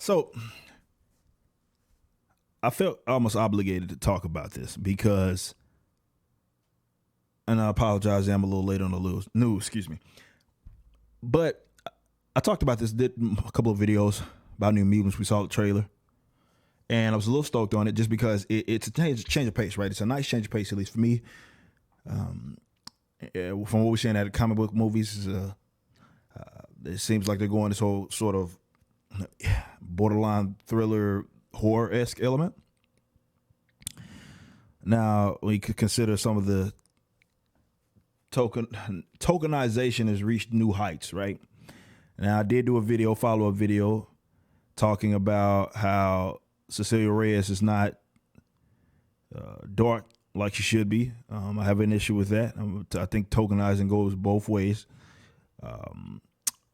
So I felt almost obligated to talk about this because, and I apologize, I'm a little late on the news, excuse me. But I talked about this, did a couple of videos about New Mutants. We saw the trailer, and I was a little stoked on it just because it's a change of pace, right? It's a nice change of pace, at least for me. From what we're seeing at the comic book movies, it seems like they're going this whole sort of borderline thriller horror-esque element. Now, we could consider some of the tokenization has reached new heights, right? Now, I did do a follow-up video, talking about how Cecilia Reyes is not dark like she should be. I have an issue with that. I think tokenizing goes both ways.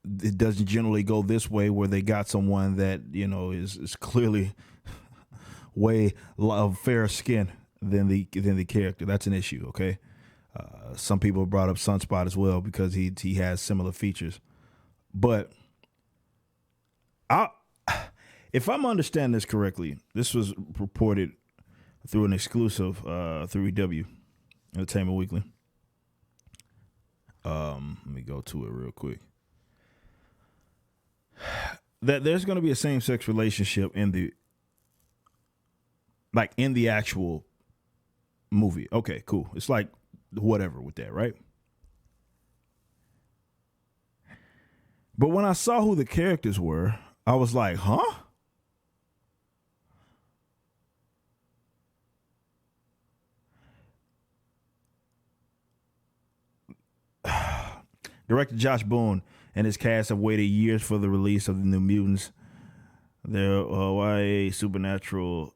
It doesn't generally go this way, where they got someone that is clearly way of fairer skin than the character. That's an issue. Okay. Some people brought up Sunspot as well because he has similar features, but if I'm understanding this correctly, this was reported through an exclusive through EW, Entertainment Weekly. Let me go to it real quick. That there's going to be a same-sex relationship in the actual movie. Okay, cool. It's like whatever with that, right? But when I saw who the characters were, I was like, huh? Director Josh Boone and his cast have waited years for the release of the New Mutants, their YA supernatural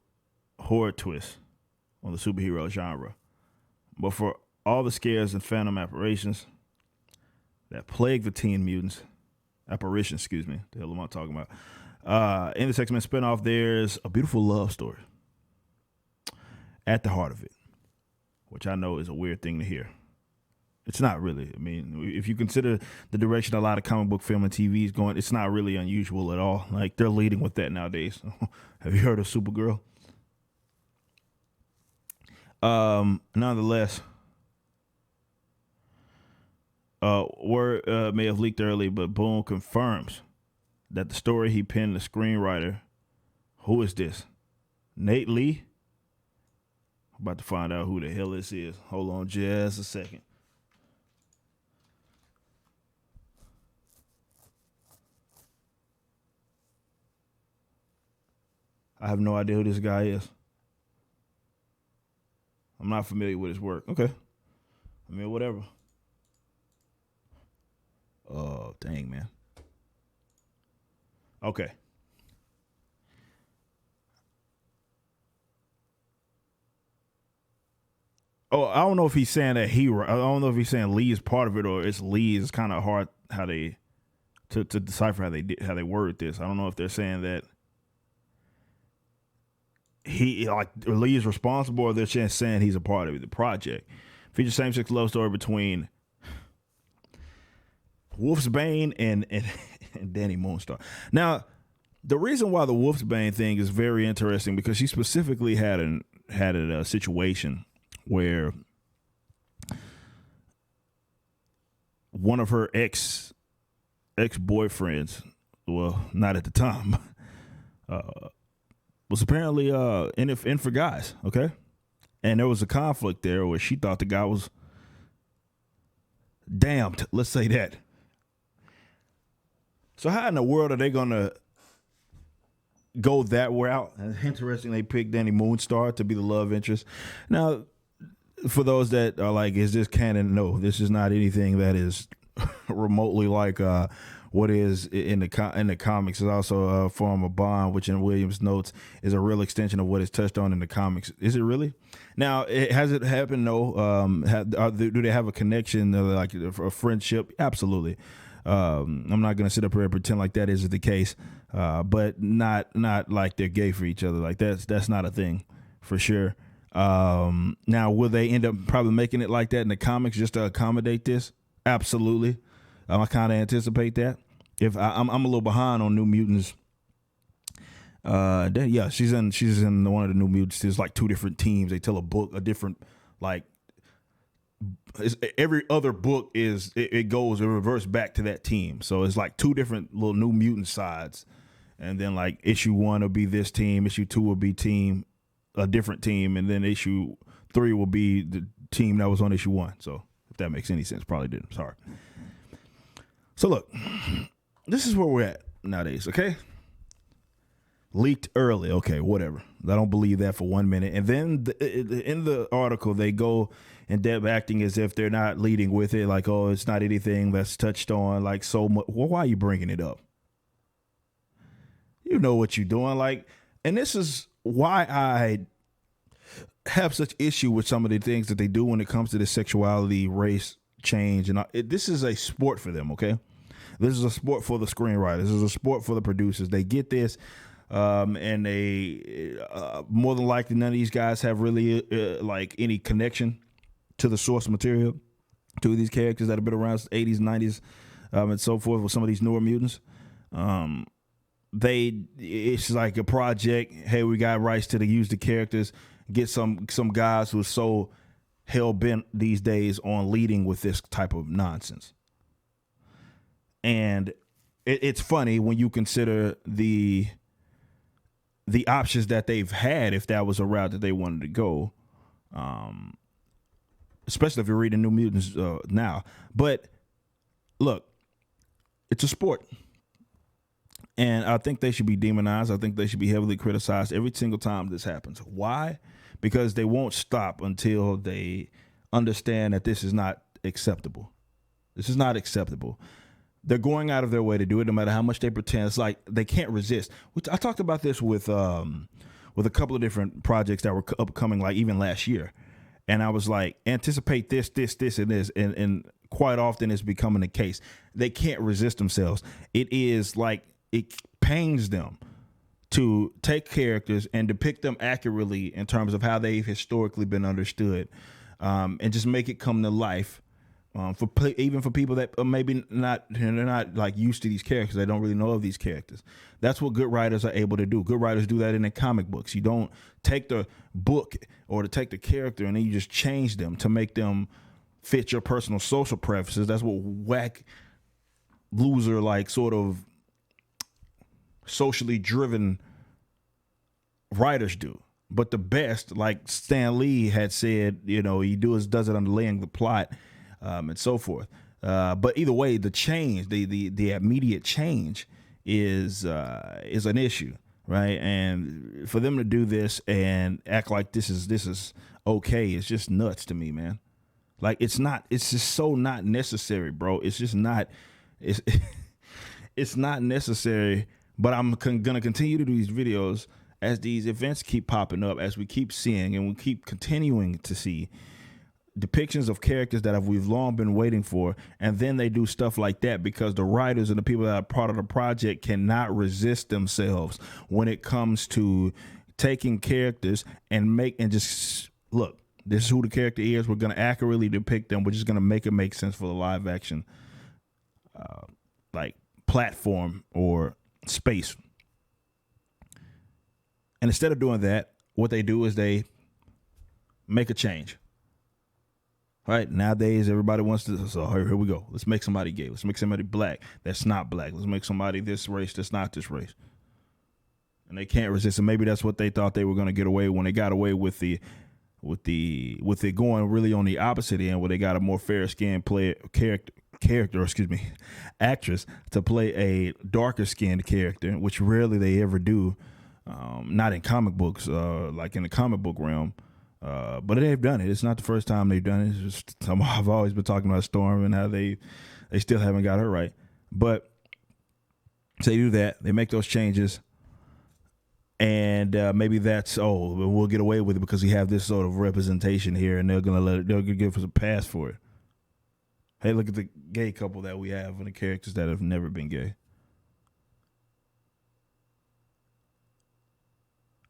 horror twist on the superhero genre. But for all the scares and phantom apparitions that plague the Teen Mutants, the hell am I talking about? In the X-Men spinoff, there's a beautiful love story at the heart of it, which I know is a weird thing to hear. It's not really. I mean, if you consider the direction a lot of comic book film and TV is going, it's not really unusual at all. Like, they're leading with that nowadays. Have you heard of Supergirl? Nonetheless, word may have leaked early, but Boone confirms that the story he penned, the screenwriter, who is this? Nate Lee? I'm about to find out who the hell this is. Hold on just a second. I have no idea who this guy is. I'm not familiar with his work. Okay. I mean, whatever. Oh, dang, man. Okay. Oh, I don't know if he's saying that I don't know if he's saying Lee is part of it or it's Lee. It's kind of hard how they to decipher how they word this. I don't know if they're saying that Lee is responsible, or they're just saying he's a part of the project. Features same-sex love story between Wolfsbane and Danny Moonstar. Now, the reason why the Wolfsbane thing is very interesting because she specifically had a situation where one of her ex-boyfriends, well, not at the time, was apparently in for guys, okay? And there was a conflict there where she thought the guy was damned, let's say that. So how in the world are they going to go that route? And interesting, they picked Danny Moonstar to be the love interest. Now, for those that are like, is this canon? No, this is not anything that is remotely like what is in the comics. Is also a form of bond, which in Williams notes is a real extension of what is touched on in the comics. Is it really? Now, has it happened? No. Do they have a connection, like a friendship? Absolutely. I'm not going to sit up here and pretend like that isn't the case, but not like they're gay for each other. Like that's not a thing for sure. Now, will they end up probably making it like that in the comics just to accommodate this? Absolutely. I kind of anticipate that. If I'm a little behind on New Mutants Then yeah, she's in one of the New Mutants. There's like two different teams. They tell a different like every other book it reverts back to that team. So it's like two different little New Mutant sides, and then like issue 1 will be this team, issue 2 will be a different team, and then issue 3 will be the team that was on issue 1. So if that makes any sense, probably didn't. Sorry. So look, this is where we're at nowadays. Okay. Leaked early. Okay, whatever. I don't believe that for 1 minute. And then in the article, they go in depth acting as if they're not leading with it. Like, oh, it's not anything that's touched on like so much. Well, why are you bringing it up? You know what you're doing. Like, and this is why I have such issue with some of the things that they do when it comes to the sexuality, race change. And this is a sport for them. Okay. This is a sport for the screenwriters. This is a sport for the producers. They get this. And they more than likely none of these guys have really like any connection to the source material, to these characters that have been around since the 80s, 90s, and so forth with some of these newer mutants. It's like a project. Hey, we got rights to use the characters. Get some guys who are so hell bent these days on leading with this type of nonsense. And it's funny when you consider the options that they've had if that was a route that they wanted to go, especially if you're reading New Mutants now. But look, it's a sport. And I think they should be demonized. I think they should be heavily criticized every single time this happens. Why? Because they won't stop until they understand that this is not acceptable. This is not acceptable. They're going out of their way to do it, no matter how much they pretend. It's like they can't resist. I talked about this with a couple of different projects that were upcoming, like even last year, and I was like, anticipate this, and this, and quite often it's becoming the case. They can't resist themselves. It is like it pains them to take characters and depict them accurately in terms of how they've historically been understood, and just make it come to life. Even for people that maybe they're not like used to these characters, they don't really know of these characters. That's what good writers are able to do. Good writers do that in their comic books. You don't take the book or to take the character and then you just change them to make them fit your personal social preferences. That's what whack loser, like sort of socially driven writers do. But the best, like Stan Lee had said, he does it under laying the plot. And so forth. But either way, the change, the immediate change is an issue, right? And for them to do this and act like this is okay, it's just nuts to me, man. Like it's just so not necessary, bro. It's just not. It's not necessary. But I'm gonna continue to do these videos as these events keep popping up, as we keep seeing and we keep continuing to see depictions of characters that we've long been waiting for, and then they do stuff like that because the writers and the people that are part of the project cannot resist themselves when it comes to taking characters and just look, this is who the character is. We're going to accurately depict them. We're just going to make it make sense for the live action like platform or space. And instead of doing that, what they do is they make a change. Right, nowadays everybody wants to, so here we go. Let's make somebody gay. Let's make somebody black that's not black. Let's make somebody this race that's not this race. And they can't resist. And maybe that's what they thought they were going to get away when they got away with it going really on the opposite end, where they got a more fair skinned actress to play a darker skinned character, which rarely they ever do. Not in comic books, like in the comic book realm. But they've done it. It's not the first time they've done it. It's just I've always been talking about Storm and how they still haven't got her right. But so they do that. They make those changes. And maybe that's, we'll get away with it because we have this sort of representation here, and they'll give us a pass for it. Hey, look at the gay couple that we have and the characters that have never been gay.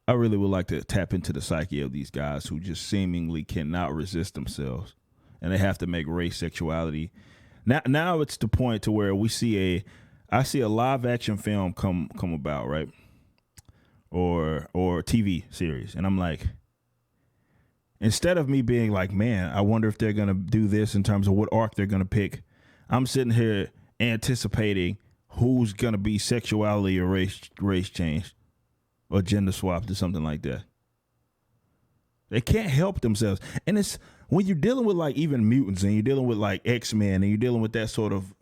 I really would like to tap into the psyche of these guys who just seemingly cannot resist themselves, and they have to make race, sexuality. Now it's the point to where I see a live action film come about, right? or TV series. And I'm like, instead of me being like, man, I wonder if they're going to do this in terms of what arc they're going to pick, I'm sitting here anticipating who's going to be sexuality or race changed or gender swapped or something like that. They can't help themselves. And it's when you're dealing with like even mutants and you're dealing with like X-Men and you're dealing with that sort of,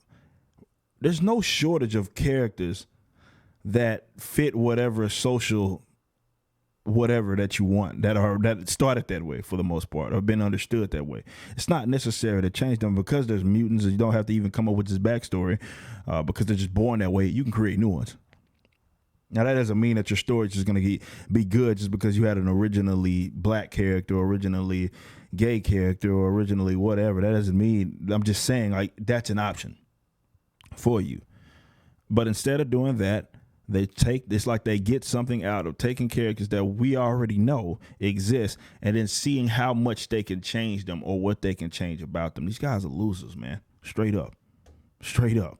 there's no shortage of characters that fit whatever social whatever that you want that started that way for the most part or been understood that way. It's not necessary to change them because there's mutants and you don't have to even come up with this backstory because they're just born that way. You can create new ones. Now, that doesn't mean that your story is just going to be good just because you had an originally black character, or originally gay character, or originally whatever. That doesn't mean, I'm just saying, like, that's an option for you. But instead of doing that, it's like they get something out of taking characters that we already know exist and then seeing how much they can change them or what they can change about them. These guys are losers, man. Straight up. Straight up.